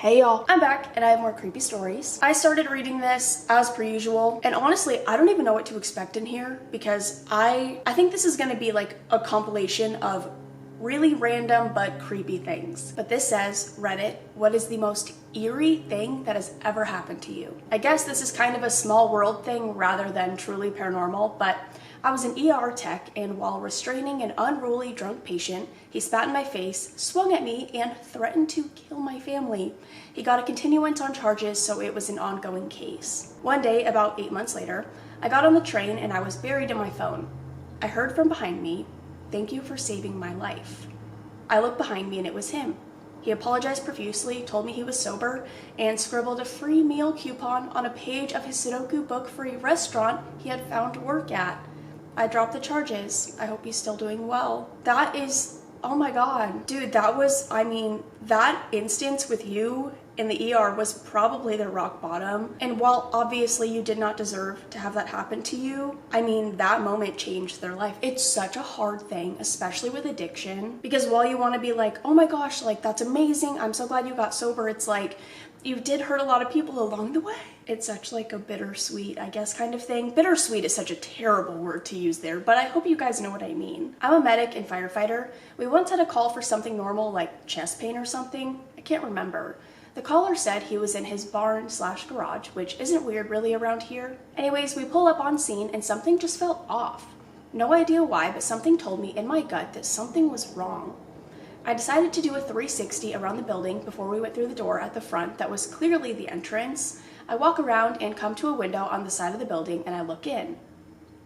Hey y'all, I'm back and I have more creepy stories. I started reading this as per usual, and honestly, I don't even know what to expect in here because I think this is gonna be like a compilation of really random but creepy things. But this says, Reddit, what is the most eerie thing that has ever happened to you? I guess this is kind of a small world thing rather than truly paranormal, but I was an ER tech, and while restraining an unruly drunk patient, he spat in my face, swung at me, and threatened to kill my family. He got a continuance on charges, so it was an ongoing case. One day, about 8 months later, I got on the train and I was buried in my phone. I heard from behind me, "Thank you for saving my life." I looked behind me and it was him. He apologized profusely, told me he was sober, and scribbled a free meal coupon on a page of his Sudoku book for a restaurant he had found work at. I dropped the charges. I hope he's still doing well. That is, oh my god. Dude, that instance with you in the ER was probably the rock bottom. And while obviously you did not deserve to have that happen to you, that moment changed their life. It's such a hard thing, especially with addiction, because while you want to be like, oh my gosh, like that's amazing, I'm so glad you got sober, it's like, you did hurt a lot of people along the way. It's such like a bittersweet, I guess, kind of thing. Bittersweet is such a terrible word to use there, but I hope you guys know what I mean. I'm a medic and firefighter. We once had a call for something normal like chest pain or something. I can't remember. The caller said he was in his barn/garage, which isn't weird really around here. Anyways, we pull up on scene and something just felt off. No idea why, but something told me in my gut that something was wrong. I decided to do a 360 around the building before we went through the door at the front that was clearly the entrance. I walk around and come to a window on the side of the building and I look in.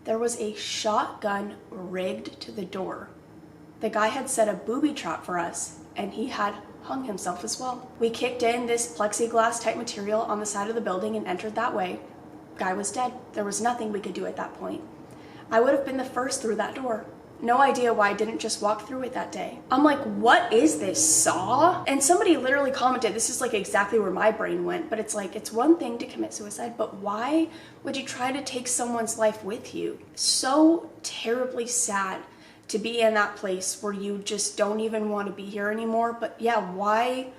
There was a shotgun rigged to the door. The guy had set a booby trap for us and he had hung himself as well. We kicked in this plexiglass type material on the side of the building and entered that way. Guy was dead. There was nothing we could do at that point. I would have been the first through that door. No idea why I didn't just walk through it that day. I'm like, what is this, Saw? And somebody literally commented, this is like exactly where my brain went, but it's like, it's one thing to commit suicide, but why would you try to take someone's life with you? So terribly sad to be in that place where you just don't even want to be here anymore. But yeah, why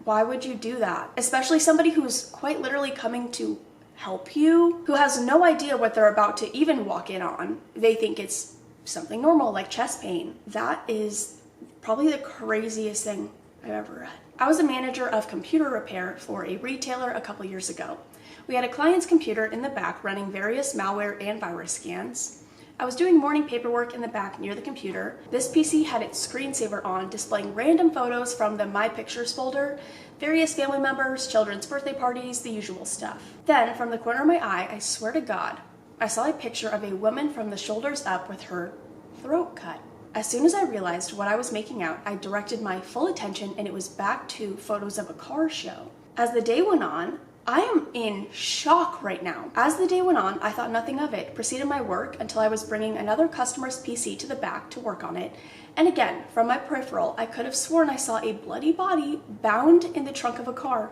would you do that? Especially somebody who's quite literally coming to help you, who has no idea what they're about to even walk in on. They think it's something normal like chest pain. That is probably the craziest thing I've ever read. I was a manager of computer repair for a retailer a couple years ago. We had a client's computer in the back running various malware and virus scans. I was doing morning paperwork in the back near the computer. This PC had its screensaver on, displaying random photos from the My Pictures folder, various family members, children's birthday parties, the usual stuff. Then, from the corner of my eye, I swear to God, I saw a picture of a woman from the shoulders up with her throat cut. As soon as I realized what I was making out, I directed my full attention and it was back to photos of a car show. As the day went on, I am in shock right now. As the day went on, I thought nothing of it, proceeded my work until I was bringing another customer's PC to the back to work on it. And again, from my peripheral, I could have sworn I saw a bloody body bound in the trunk of a car.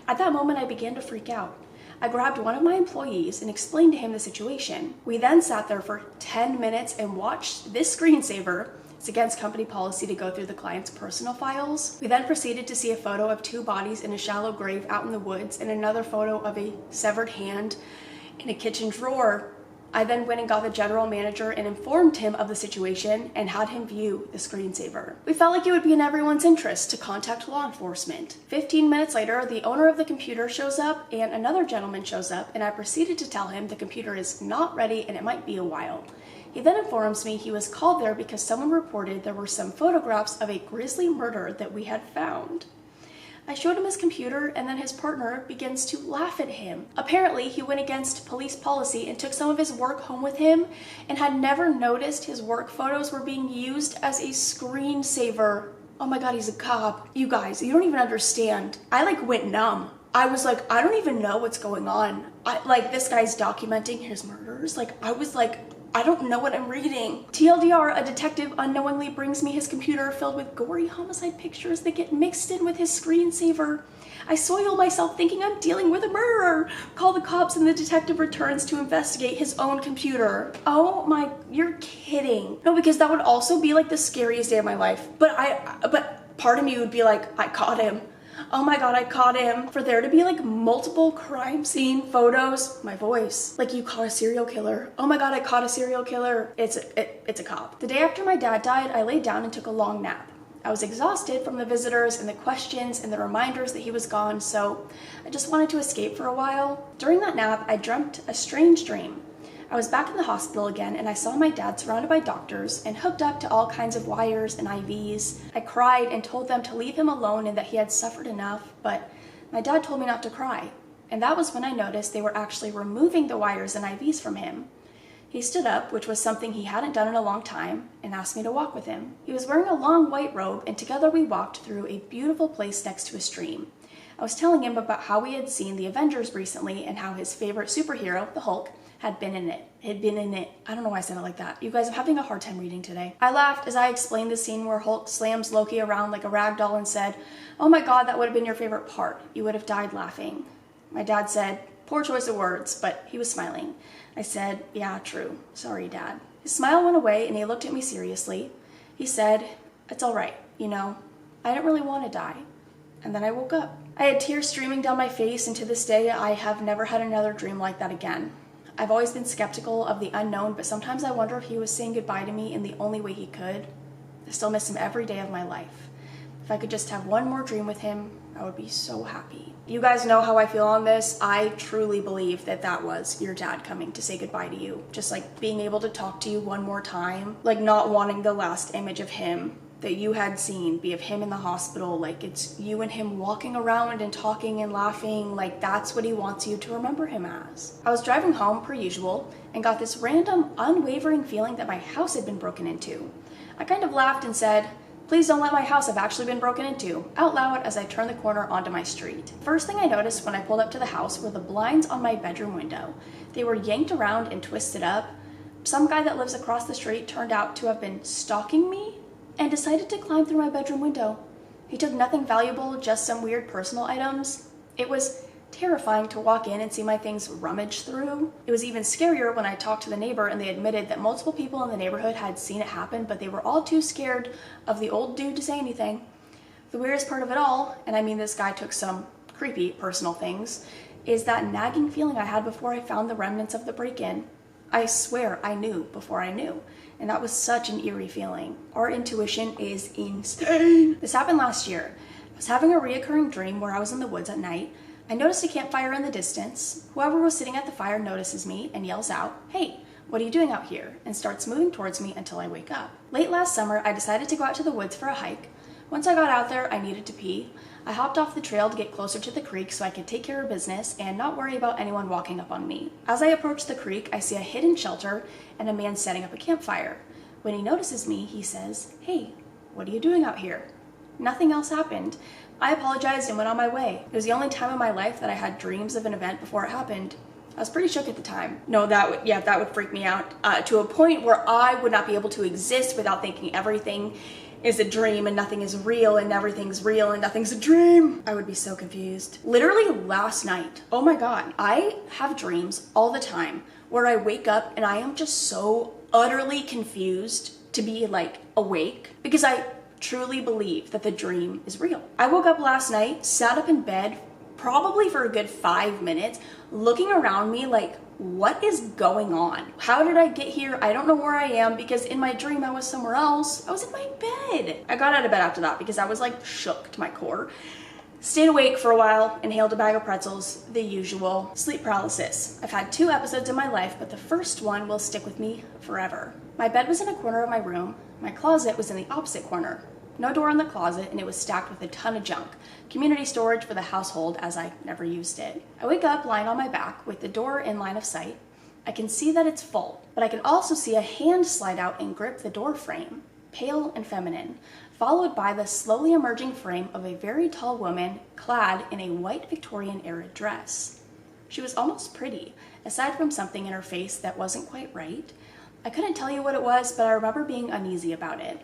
At that moment, I began to freak out. I grabbed one of my employees and explained to him the situation. We then sat there for 10 minutes and watched this screensaver. It's against company policy to go through the client's personal files. We then proceeded to see a photo of two bodies in a shallow grave out in the woods and another photo of a severed hand in a kitchen drawer. I then went and got the general manager and informed him of the situation and had him view the screensaver. We felt like it would be in everyone's interest to contact law enforcement. 15 minutes later, the owner of the computer shows up and another gentleman shows up, and I proceeded to tell him the computer is not ready and it might be a while. He then informs me he was called there because someone reported there were some photographs of a grisly murder that we had found. I showed him his computer and then his partner begins to laugh at him. Apparently, he went against police policy and took some of his work home with him and had never noticed his work photos were being used as a screensaver. Oh my God, he's a cop. You guys, you don't even understand. I went numb. I was like, I don't even know what's going on. This guy's documenting his murders. I don't know what I'm reading. TLDR, a detective unknowingly brings me his computer filled with gory homicide pictures that get mixed in with his screensaver. I soil myself thinking I'm dealing with a murderer. Call the cops and the detective returns to investigate his own computer. Oh my, you're kidding. No, because that would also be like the scariest day of my life. But part of me would be like, I caught him. oh my god, I caught him. For there to be like multiple crime scene photos, my voice, like you caught a serial killer. Oh my god, I caught a serial killer. It's a cop. The day after my dad died, I laid down and took a long nap. I was exhausted from the visitors and the questions and the reminders that he was gone, so I just wanted to escape for a while. During that nap, I dreamt a strange dream. I was back in the hospital again, and I saw my dad surrounded by doctors and hooked up to all kinds of wires and IVs. I cried and told them to leave him alone and that he had suffered enough, but my dad told me not to cry. And that was when I noticed they were actually removing the wires and IVs from him. He stood up, which was something he hadn't done in a long time, and asked me to walk with him. He was wearing a long white robe, and together we walked through a beautiful place next to a stream. I was telling him about how we had seen the Avengers recently and how his favorite superhero, the Hulk, had been in it. I don't know why I said it like that. You guys, I'm having a hard time reading today. I laughed as I explained the scene where Hulk slams Loki around like a rag doll and said, "Oh my god, that would have been your favorite part. You would have died laughing." My dad said, "Poor choice of words," but he was smiling. I said, "Yeah, true. Sorry, Dad." His smile went away and he looked at me seriously. He said, "It's all right, you know, I didn't really want to die." And then I woke up. I had tears streaming down my face, and to this day, I have never had another dream like that again. I've always been skeptical of the unknown, but sometimes I wonder if he was saying goodbye to me in the only way he could. I still miss him every day of my life. If I could just have one more dream with him, I would be so happy. You guys know how I feel on this. I truly believe that that was your dad coming to say goodbye to you. Just like being able to talk to you one more time. Like not wanting the last image of him that you had seen be of him in the hospital. Like it's you and him walking around and talking and laughing. Like that's what he wants you to remember him as. I was driving home per usual and got this random unwavering feeling that my house had been broken into. I kind of laughed and said, "Please don't let my house have actually been broken into," out loud as I turned the corner onto my street. First thing I noticed when I pulled up to the house were the blinds on my bedroom window. They were yanked around and twisted up. Some guy that lives across the street turned out to have been stalking me and decided to climb through my bedroom window. He took nothing valuable, just some weird personal items. It was terrifying to walk in and see my things rummaged through. It was even scarier when I talked to the neighbor and they admitted that multiple people in the neighborhood had seen it happen, but they were all too scared of the old dude to say anything. The weirdest part of it all, and I mean this guy took some creepy personal things, is that nagging feeling I had before I found the remnants of the break-in. I swear I knew before I knew, and that was such an eerie feeling. Our intuition is insane. This happened last year. I was having a reoccurring dream where I was in the woods at night. I noticed a campfire in the distance. Whoever was sitting at the fire notices me and yells out, "Hey, what are you doing out here?" and starts moving towards me until I wake up. Late last summer, I decided to go out to the woods for a hike. Once I got out there, I needed to pee. I hopped off the trail to get closer to the creek so I could take care of business and not worry about anyone walking up on me. As I approach the creek, I see a hidden shelter and a man setting up a campfire. When he notices me, he says, "Hey, what are you doing out here?" Nothing else happened. I apologized and went on my way. It was the only time in my life that I had dreams of an event before it happened. I was pretty shook at the time. No, that would freak me out to a point where I would not be able to exist without thinking everything is a dream and nothing is real and everything's real and nothing's a dream. I would be so confused. Literally last night, oh my god, I have dreams all the time where I wake up and I am just so utterly confused to be like awake because I truly believe that the dream is real. I woke up last night, sat up in bed, probably for a good 5 minutes, looking around me like, what is going on? How did I get here? I don't know where I am because in my dream I was somewhere else. I was in my bed. I got out of bed after that because I was like shook to my core. Stayed awake for a while, inhaled a bag of pretzels, the usual. Sleep paralysis. I've had 2 episodes in my life, but the first one will stick with me forever. My bed was in a corner of my room. My closet was in the opposite corner. No door in the closet, and it was stacked with a ton of junk. Community storage for the household, as I never used it. I wake up lying on my back with the door in line of sight. I can see that it's full, but I can also see a hand slide out and grip the door frame, pale and feminine, followed by the slowly emerging frame of a very tall woman clad in a white Victorian-era dress. She was almost pretty, aside from something in her face that wasn't quite right. I couldn't tell you what it was, but I remember being uneasy about it.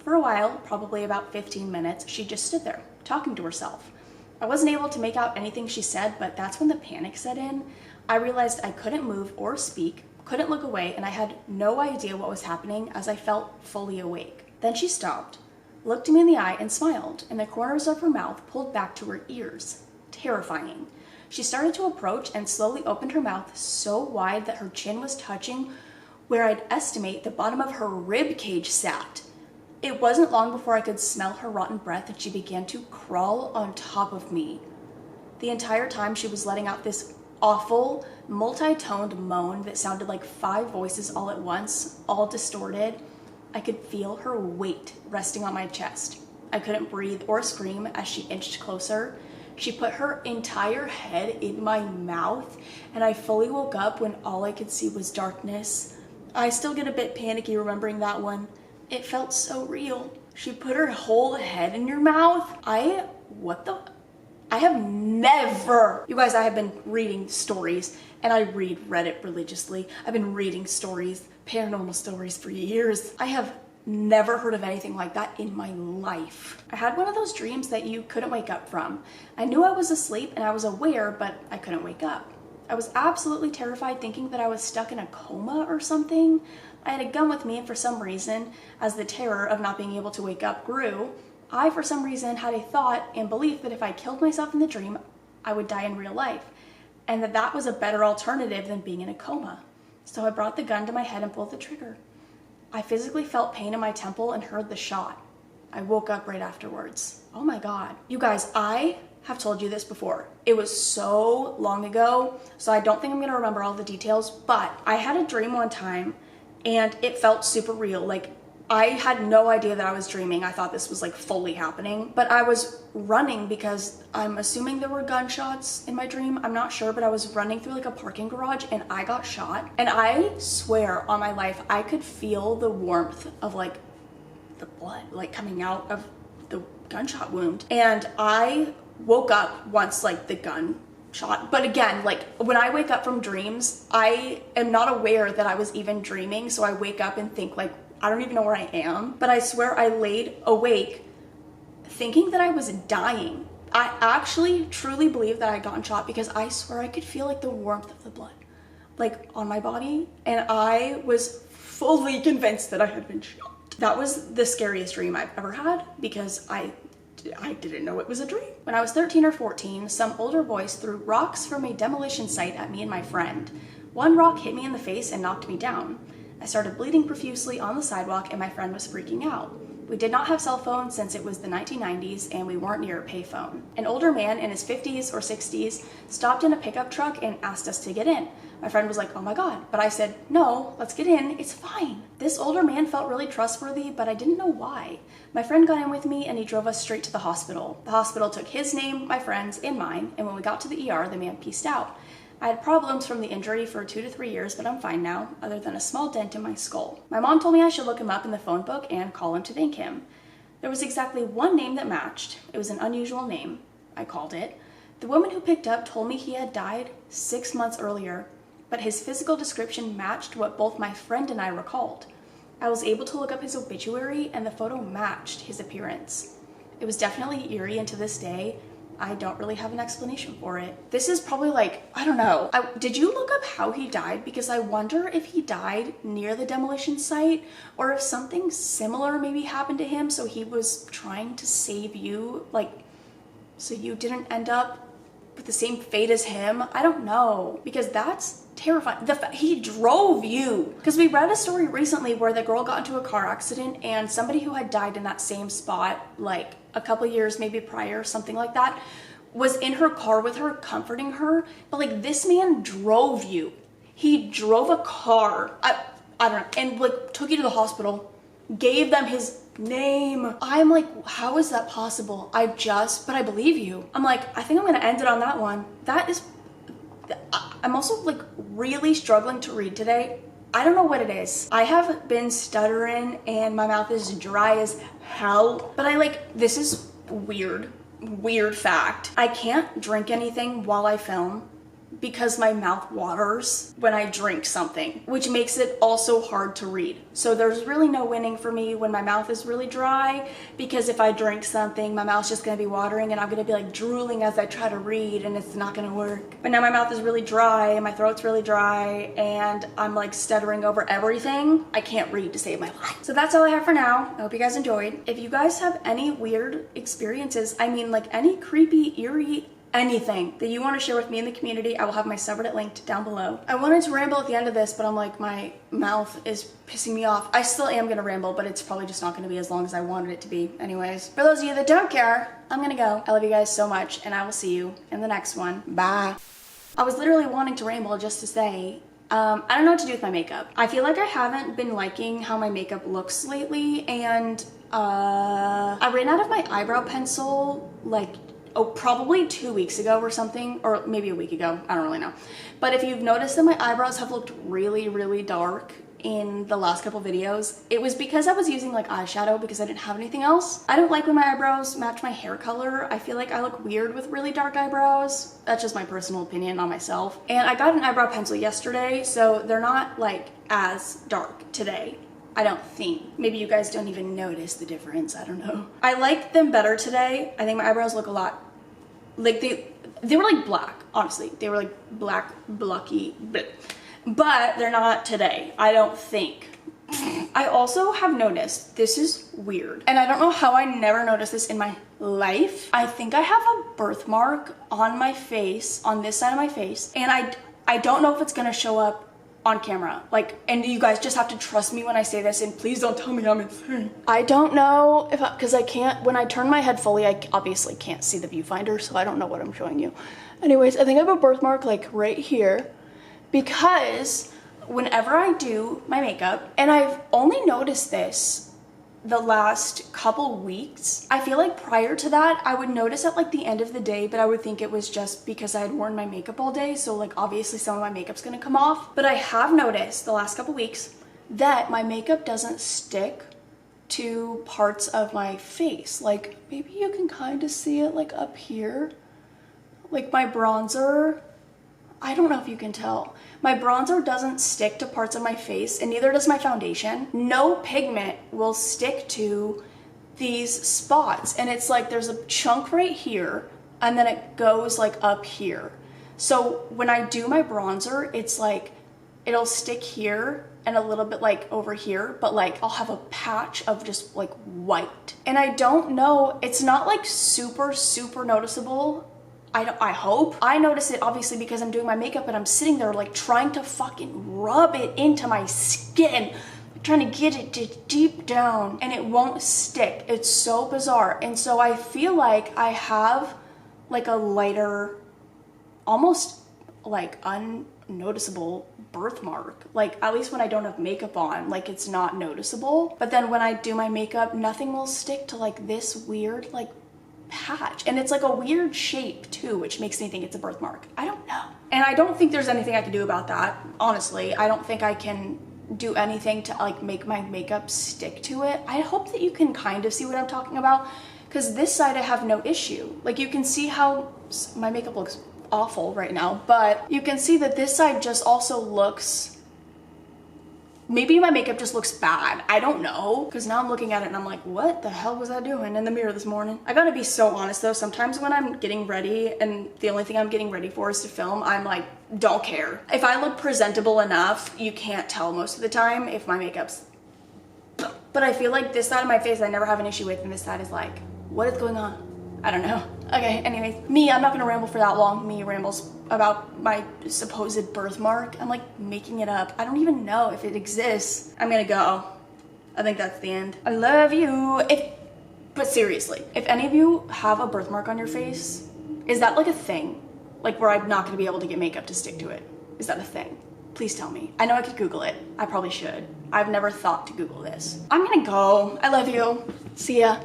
For a while, probably about 15 minutes, she just stood there, talking to herself. I wasn't able to make out anything she said, but that's when the panic set in. I realized I couldn't move or speak, couldn't look away, and I had no idea what was happening as I felt fully awake. Then she stopped, looked me in the eye and smiled, and the corners of her mouth pulled back to her ears. Terrifying. She started to approach and slowly opened her mouth so wide that her chin was touching where I'd estimate the bottom of her rib cage sat. It wasn't long before I could smell her rotten breath and she began to crawl on top of me. The entire time she was letting out this awful, multi-toned moan that sounded like 5 voices all at once, all distorted. I could feel her weight resting on my chest. I couldn't breathe or scream as she inched closer. She put her entire head in my mouth, and I fully woke up when all I could see was darkness. I still get a bit panicky remembering that one. It felt so real. She put her whole head in your mouth. I have never, you guys, I have been reading stories, and I read Reddit religiously. I've been reading stories, paranormal stories for years. I have never heard of anything like that in my life. I had one of those dreams that you couldn't wake up from. I knew I was asleep and I was aware, but I couldn't wake up. I was absolutely terrified, thinking that I was stuck in a coma or something. I had a gun with me, and for some reason, as the terror of not being able to wake up grew, I, for some reason, had a thought and belief that if I killed myself in the dream, I would die in real life, and that was a better alternative than being in a coma. So I brought the gun to my head and pulled the trigger. I physically felt pain in my temple and heard the shot. I woke up right afterwards. Oh my God. You guys, I have told you this before. It was so long ago, so I don't think I'm gonna remember all the details, but I had a dream one time and it felt super real. Like, I had no idea that I was dreaming. I thought this was like fully happening, but I was running because I'm assuming there were gunshots in my dream. I'm not sure, but I was running through like a parking garage and I got shot. And I swear on my life, I could feel the warmth of like the blood like coming out of the gunshot wound. And I woke up once like the gun shot. But again, like when I wake up from dreams, I am not aware that I was even dreaming. So I wake up and think like, I don't even know where I am, but I swear I laid awake thinking that I was dying. I actually truly believe that I got shot because I swear I could feel like the warmth of the blood like on my body, and I was fully convinced that I had been shot. That was the scariest dream I've ever had because I didn't know it was a dream. When I was 13 or 14, some older boys threw rocks from a demolition site at me and my friend. One rock hit me in the face and knocked me down. I started bleeding profusely on the sidewalk and my friend was freaking out. We did not have cell phones since it was the 1990s and we weren't near a payphone. An older man in his 50s or 60s stopped in a pickup truck and asked us to get in. My friend was like, oh my God, but I said, no, let's get in, it's fine. This older man felt really trustworthy, but I didn't know why. My friend got in with me and he drove us straight to the hospital. The hospital took his name, my friend's, and mine, and when we got to the ER, the man pieced out. I had problems from the injury for 2 to 3 years, but I'm fine now, other than a small dent in my skull. My mom told me I should look him up in the phone book and call him to thank him. There was exactly one name that matched. It was an unusual name. I called it. The woman who picked up told me he had died 6 months earlier, but his physical description matched what both my friend and I recalled. I was able to look up his obituary and the photo matched his appearance. It was definitely eerie, and to this day, I don't really have an explanation for it. This is probably like, I don't know. Did you look up how he died? Because I wonder if he died near the demolition site or if something similar maybe happened to him, so he was trying to save you, like, so you didn't end up with the same fate as him. I don't know, because that's terrifying. He drove you. Because we read a story recently where the girl got into a car accident and somebody who had died in that same spot, like a couple years maybe prior, something like that, was in her car with her, comforting her. But like, this man drove you. He drove a car. I don't know, and like took you to the hospital, gave them his name. I'm like, how is that possible? But I believe you. I'm like, I think I'm gonna end it on that one. I'm also like really struggling to read today. I don't know what it is. I have been stuttering and my mouth is dry as hell, but this is weird fact. I can't drink anything while I film because my mouth waters when I drink something, which makes it also hard to read. So there's really no winning for me when my mouth is really dry, because if I drink something, my mouth's just gonna be watering and I'm gonna be like drooling as I try to read, and it's not gonna work. But now my mouth is really dry and my throat's really dry and I'm like stuttering over everything. I can't read to save my life. So that's all I have for now. I hope you guys enjoyed. If you guys have any weird experiences, I mean like any creepy, eerie, anything that you want to share with me in the community, I will have my subreddit linked down below. I wanted to ramble at the end of this, but I'm like, my mouth is pissing me off. I still am gonna ramble, but it's probably just not gonna be as long as I wanted it to be. Anyways, for those of you that don't care, I'm gonna go. I love you guys so much, and I will see you in the next one. Bye. I was literally wanting to ramble just to say, I don't know what to do with my makeup. I feel like I haven't been liking how my makeup looks lately, and I ran out of my eyebrow pencil like probably 2 weeks ago or something, or maybe a week ago, I don't really know. But if you've noticed that my eyebrows have looked really, really dark in the last couple videos, it was because I was using like eyeshadow because I didn't have anything else. I don't like when my eyebrows match my hair color. I feel like I look weird with really dark eyebrows. That's just my personal opinion on myself. And I got an eyebrow pencil yesterday, so they're not like as dark today. I don't think. Maybe you guys don't even notice the difference. I don't know. I like them better today. I think my eyebrows look a lot like they were like black, honestly. They were like black, blocky, but they're not today, I don't think. I also have noticed, this is weird, and I don't know how I never noticed this in my life. I think I have a birthmark on my face, on this side of my face, and I don't know if it's gonna show up on camera, like, and you guys just have to trust me when I say this, and please don't tell me I'm insane. I don't know if because I can't, when I turn my head fully, I obviously can't see the viewfinder, so I don't know what I'm showing you. Anyways, I think I have a birthmark like right here, because whenever I do my makeup, and I've only noticed this the last couple weeks. I feel like prior to that, I would notice at like the end of the day, but I would think it was just because I had worn my makeup all day. So like obviously some of my makeup's gonna come off. But I have noticed the last couple weeks that my makeup doesn't stick to parts of my face. Like maybe you can kind of see it like up here. Like my bronzer, I don't know if you can tell. My bronzer doesn't stick to parts of my face, and neither does my foundation. No pigment will stick to these spots, and it's like there's a chunk right here, and then it goes like up here. So when I do my bronzer, it's like it'll stick here and a little bit like over here, but like I'll have a patch of just like white. And I don't know, it's not like super, super noticeable. I hope. I notice it obviously because I'm doing my makeup and I'm sitting there like trying to fucking rub it into my skin, trying to get it to deep down, and it won't stick. It's so bizarre. And so I feel like I have like a lighter, almost like unnoticeable birthmark. Like at least when I don't have makeup on, like it's not noticeable. But then when I do my makeup, nothing will stick to like this weird like patch, and it's like a weird shape too, which makes me think it's a birthmark. I don't know, and I don't think there's anything I can do about that, honestly. I don't think I can do anything to like make my makeup stick to it. I hope that you can kind of see what I'm talking about, because this side I have no issue. Like you can see how my makeup looks awful right now, but you can see that this side just also looks, maybe my makeup just looks bad. I don't know, because now I'm looking at it and I'm like, what the hell was I doing in the mirror this morning? I gotta be so honest though, sometimes when I'm getting ready and the only thing I'm getting ready for is to film, I'm like, don't care. If I look presentable enough, you can't tell most of the time if my makeup's, but I feel like this side of my face I never have an issue with, and this side is like, what is going on? I don't know. Okay, anyways, I'm not gonna ramble for that long. Me rambles about my supposed birthmark. I'm like making it up. I don't even know if it exists. I'm gonna go. I think that's the end. I love you. But seriously, if any of you have a birthmark on your face, is that like a thing? Like where I'm not gonna be able to get makeup to stick to it? Is that a thing? Please tell me. I know I could Google it. I probably should. I've never thought to Google this. I'm gonna go. I love you. See ya.